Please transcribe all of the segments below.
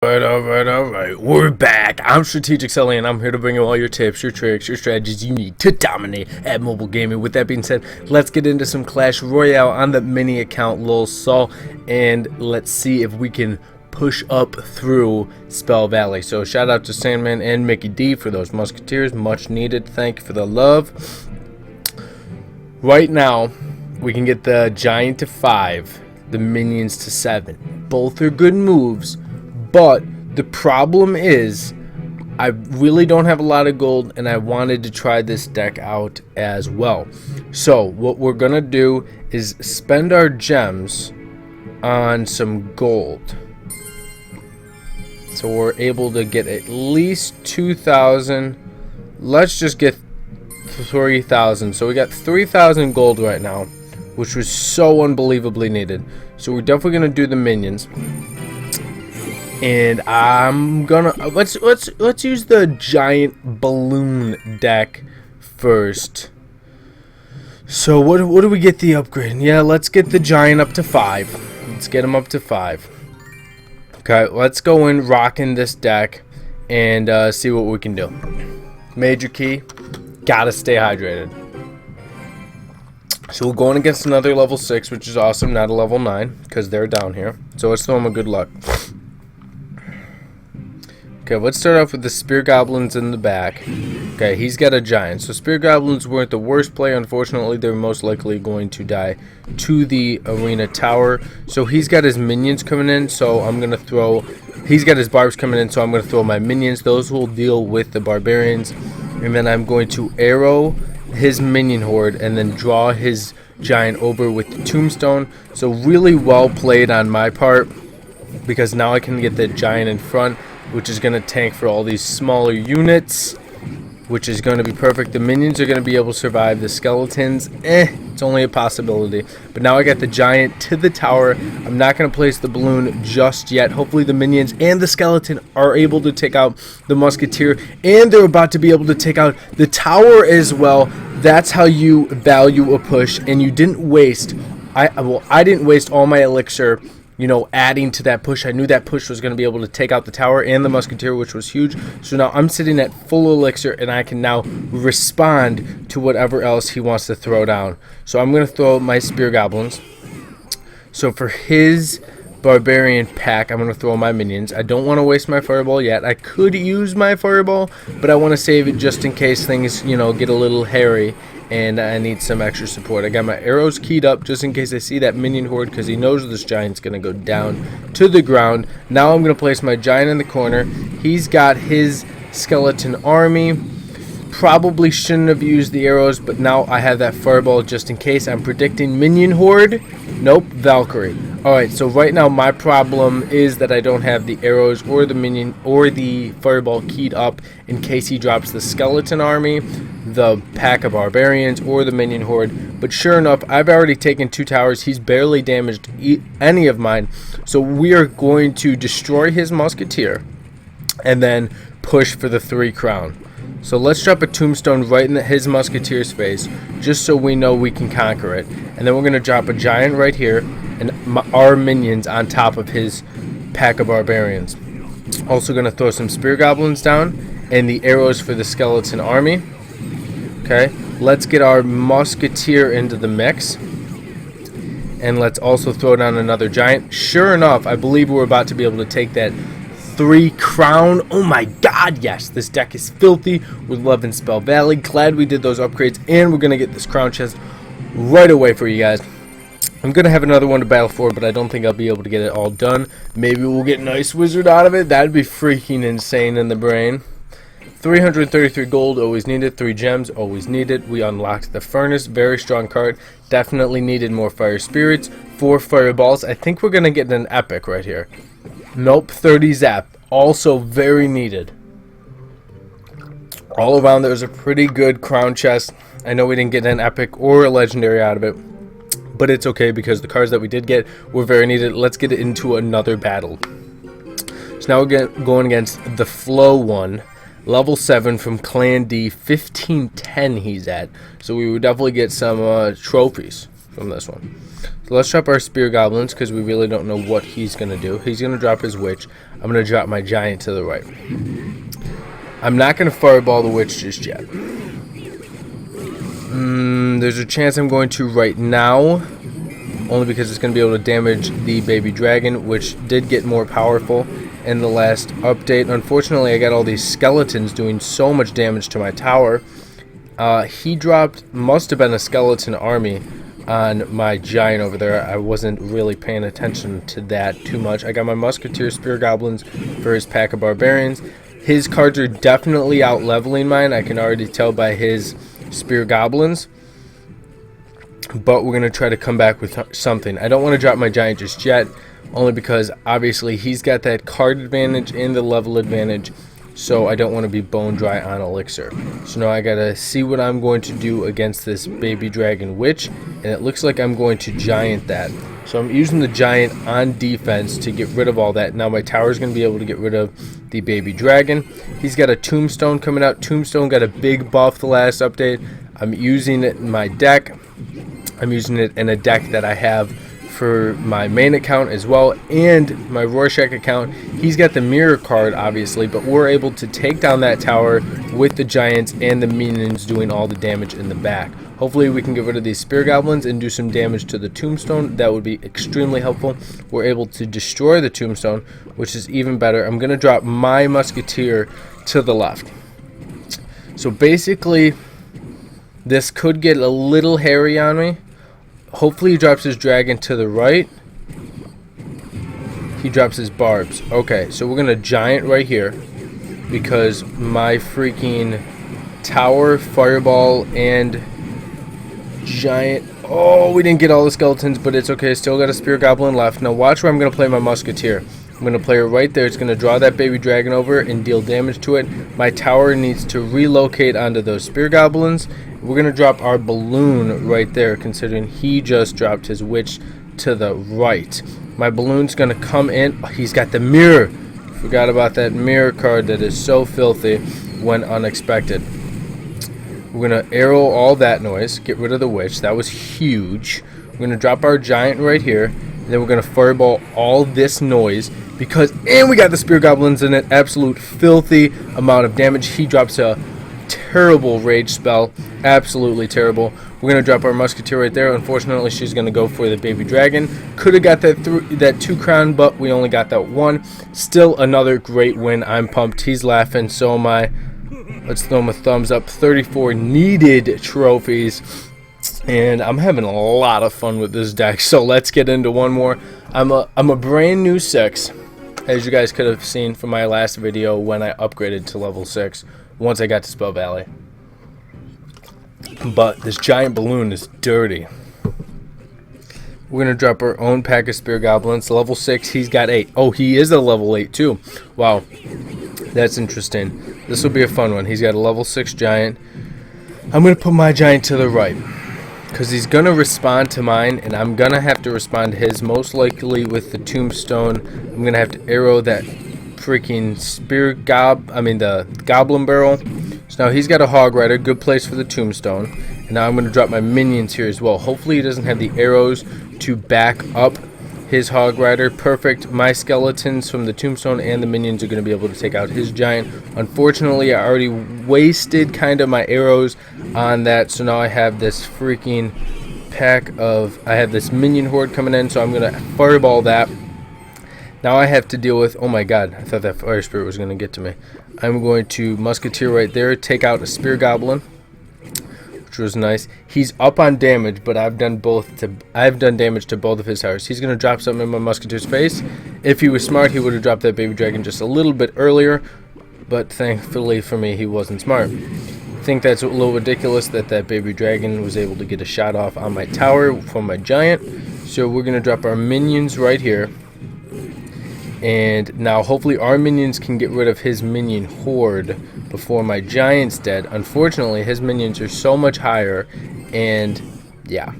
Alright. We're back. I'm Strategic Sully, and I'm here to bring you all your tips, your tricks, your strategies you need to dominate at mobile gaming. With that being said, let's get into some Clash Royale on the mini account Lil Sol, and let's see if we can push up through Spell Valley. So shout out to Sandman and Mickey D for those musketeers, much needed. Thank you for the love. Right now, we can get the giant to 5, the minions to 7. Both are good moves. But the problem is, I really don't have a lot of gold, and I wanted to try this deck out as well. So what we're gonna do is spend our gems on some gold, so we're able to get at least 2,000. Let's just get 3,000. So we got 3,000 gold right now, which was so unbelievably needed. So we're definitely gonna do the minions. And I'm gonna let's use the giant balloon deck first. So what do we get the upgrade? Yeah, let's get the giant up to 5. Let's get him up to 5. Okay, let's go in rocking this deck and see what we can do. Major key, gotta stay hydrated. So we're going against another level 6, which is awesome, not a level 9, because they're down here. So let's throw them a good luck. Okay, let's start off with the Spear Goblins in the back. Okay, he's got a giant. So Spear Goblins weren't the worst play. Unfortunately, they're most likely going to die to the arena tower. So he's got his minions coming in. So I'm going to throw... He's got his barbs coming in, so I'm going to throw my minions. Those will deal with the barbarians. And then I'm going to arrow his minion horde and then draw his giant over with the tombstone. So really well played on my part, because now I can get the giant in front, which is going to tank for all these smaller units, which is going to be perfect. The minions are going to be able to survive. The skeletons, it's only a possibility. But now I got the giant to the tower. I'm not going to place the balloon just yet. Hopefully the minions and the skeleton are able to take out the musketeer, and they're about to be able to take out the tower as well. That's how you value a push, and you didn't waste... I didn't waste all my elixir, you know, adding to that push. I knew that push was going to be able to take out the tower and the musketeer, which was huge. So now I'm sitting at full elixir, and I can now respond to whatever else he wants to throw down. So I'm going to throw my Spear Goblins. So for his barbarian pack, I'm going to throw my minions. I don't want to waste my fireball yet. I could use my fireball, but I want to save it just in case things, you know, get a little hairy and I need some extra support. I got my arrows keyed up just in case I see that minion horde, because he knows this giant's going to go down to the ground. Now I'm going to place my giant in the corner. He's got his skeleton army. Probably shouldn't have used the arrows, but now I have that fireball just in case. I'm predicting minion horde. Nope, Valkyrie. Alright, so right now my problem is that I don't have the arrows or the minion or the fireball keyed up in case he drops the skeleton army, the pack of barbarians, or the minion horde. But sure enough, I've already taken 2 towers. He's barely damaged any of mine. So we are going to destroy his musketeer and then push for the 3 crown. So let's drop a tombstone right in his musketeer's face, just so we know we can conquer it. And then we're going to drop a giant right here, and our minions on top of his pack of barbarians. Also going to throw some Spear Goblins down, and the arrows for the skeleton army. Okay, let's get our musketeer into the mix. And let's also throw down another giant. Sure enough, I believe we're about to be able to take that 3 crown. Oh my god, yes, this deck is filthy. We're loving Spell Valley. Glad we did those upgrades, and we're gonna get this crown chest right away for you guys. I'm gonna have another one to battle for, but I don't think I'll be able to get it all done. Maybe we'll get an Ice Wizard out of it. That'd be freaking insane in the brain. 333 gold, always needed. 3 gems, always needed. We unlocked the furnace, very strong card. Definitely needed more fire spirits. 4 fireballs. I think we're gonna get an epic right here. Nope, 30 zap, also very needed. All around, there's a pretty good crown chest. I know we didn't get an epic or a legendary out of it, but it's okay because the cards that we did get were very needed. Let's get into another battle. So now we're going against the Flow one, level 7 from Clan D, 1510 he's at. So we would definitely get some trophies from this one. So let's drop our spear goblins because we really don't know what he's going to do. He's going to drop his witch. I'm going to drop my giant to the right. I'm not going to fireball the witch just yet. There's a chance I'm going to right now, only because it's going to be able to damage the baby dragon, which did get more powerful in the last update. Unfortunately, I got all these skeletons doing so much damage to my tower. He dropped, must have been a skeleton army on my giant over there. I wasn't really paying attention to that too much. I got my musketeer spear goblins for his pack of barbarians. His cards are definitely out leveling mine. I can already tell by his spear goblins. But we're going to try to come back with something. I don't want to drop my giant just yet, only because obviously he's got that card advantage and the level advantage. So I don't want to be bone dry on elixir. So now I gotta see what I'm going to do against this baby dragon witch, and it looks like I'm going to giant that. So I'm using the giant on defense to get rid of all that. Now my tower is going to be able to get rid of the baby dragon. He's got a tombstone coming out. Tombstone got a big buff the last update. I'm using it in my deck. I'm using it in a deck that I have for my main account as well, and my Rorschach account. He's got the mirror card obviously, but we're able to take down that tower with the giants and the minions doing all the damage in the back. Hopefully we can get rid of these spear goblins and do some damage to the tombstone. That would be extremely helpful. We're able to destroy the tombstone, which is even better. I'm going to drop my musketeer to the left. So basically this could get a little hairy on me. Hopefully he drops his dragon to the right. He drops his barbs. Okay, so we're going to giant right here because my freaking tower, fireball, and giant. Oh, we didn't get all the skeletons, but it's okay. Still got a spear goblin left. Now watch where I'm going to play my musketeer. I'm going to play it right there. It's going to draw that baby dragon over and deal damage to it. My tower needs to relocate onto those spear goblins. We're going to drop our balloon right there, considering he just dropped his witch to the right. My balloon's going to come in. Oh, he's got the mirror. Forgot about that mirror card that is so filthy when unexpected. We're going to arrow all that noise, get rid of the witch. That was huge. We're going to drop our giant right here, and then we're going to fireball all this noise because, and we got the spear goblins in it. Absolute filthy amount of damage. He drops a terrible rage spell. Absolutely terrible. We're going to drop our musketeer right there. Unfortunately, she's going to go for the baby dragon. Could have got that 2 crown, but we only got that 1. Still another great win. I'm pumped. He's laughing. So am I. Let's throw him a thumbs up. 34 needed trophies. And I'm having a lot of fun with this deck. So let's get into one more. I'm a brand new 6. As you guys could have seen from my last video when I upgraded to level 6. Once I got to Spell Valley. But this giant balloon is dirty. We're going to drop our own pack of spear goblins. Level 6, he's got 8. Oh, he is a level 8 too. Wow. That's interesting. This will be a fun one. He's got a level 6 giant. I'm going to put my giant to the right, because he's going to respond to mine, and I'm going to have to respond to his, most likely with the tombstone. I'm going to have to arrow that freaking the goblin barrel. So now he's got a hog rider, good place for the tombstone. And now I'm going to drop my minions here as well. Hopefully he doesn't have the arrows to back up his hog rider. Perfect. My skeletons from the tombstone and the minions are going to be able to take out his giant. Unfortunately, I already wasted kind of my arrows on that, so now I have this freaking I have this minion horde coming in, so I'm going to fireball that. Now I have to deal with, oh my god, I thought that fire spirit was going to get to me. I'm going to musketeer right there, take out a spear goblin, which was nice. He's up on damage, but I've done damage to both of his towers. He's going to drop something in my musketeer's face. If he was smart, he would have dropped that baby dragon just a little bit earlier, but thankfully for me, he wasn't smart. I think that's a little ridiculous that that baby dragon was able to get a shot off on my tower from my giant. So we're going to drop our minions right here. And now hopefully our minions can get rid of his minion horde before my giant's dead. Unfortunately, his minions are so much higher, and yeah,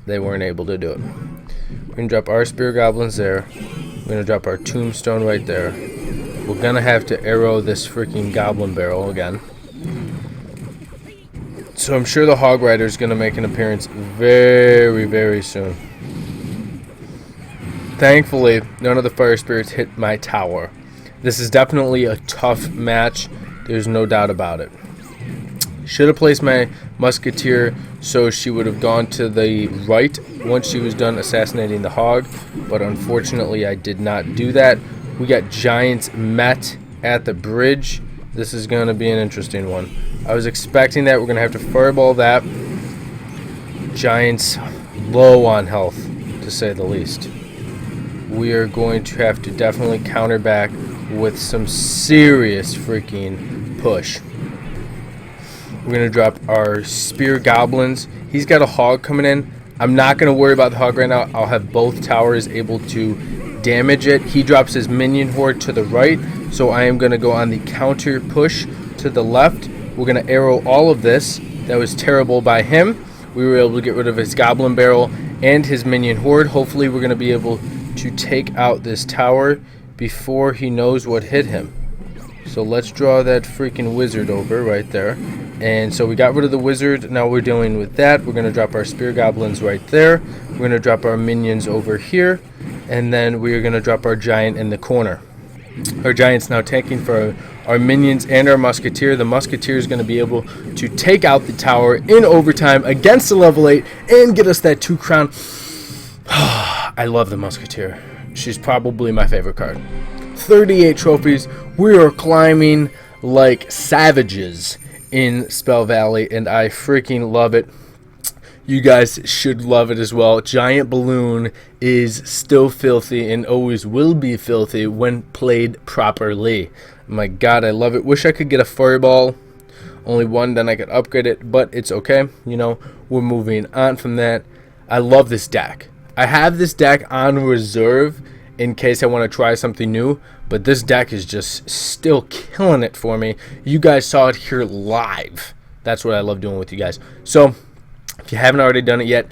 they weren't able to do it. We're going to drop our spear goblins there. We're going to drop our tombstone right there. We're going to have to arrow this freaking goblin barrel again. So I'm sure the hog rider is going to make an appearance very, very soon. Thankfully, none of the fire spirits hit my tower. This is definitely a tough match. There's no doubt about it. Should have placed my musketeer so she would have gone to the right once she was done assassinating the hog, but unfortunately I did not do that. We got giants met at the bridge. This is going to be an interesting one. I was expecting that. We're going to have to fireball that. Giants low on health, to say the least. We are going to have to definitely counter back with some serious freaking push. We're going to drop our spear goblins. He's got a hog coming in. I'm not going to worry about the hog right now. I'll have both towers able to damage it. He drops his minion horde to the right, so I am going to go on the counter push to the left. We're going to arrow all of this. That was terrible by him. We were able to get rid of his goblin barrel and his minion horde. Hopefully we're going to be able to take out this tower before he knows what hit him. So let's draw that freaking wizard over right there. And so we got rid of the wizard. Now we're dealing with that. We're going to drop our spear goblins right there. We're going to drop our minions over here. And then we're going to drop our giant in the corner. Our giant's now tanking for our minions and our musketeer. The musketeer is going to be able to take out the tower in overtime against the level 8 and get us that 2 crown. I love the musketeer. She's probably my favorite card. 38 trophies. We are climbing like savages in Spell Valley, and I freaking love it. You guys should love it as well. Giant Balloon is still filthy and always will be filthy when played properly. My god, I love it. Wish I could get a fireball. Only one, then I could upgrade it, but it's okay. You know, we're moving on from that. I love this deck. I have this deck on reserve in case I want to try something new, but this deck is just still killing it for me. You guys saw it here live. That's what I love doing with you guys. So if you haven't already done it yet,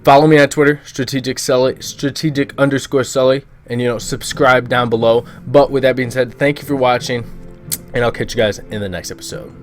follow me on Twitter, strategic_Sully, and you know, subscribe down below. But with that being said, thank you for watching, and I'll catch you guys in the next episode.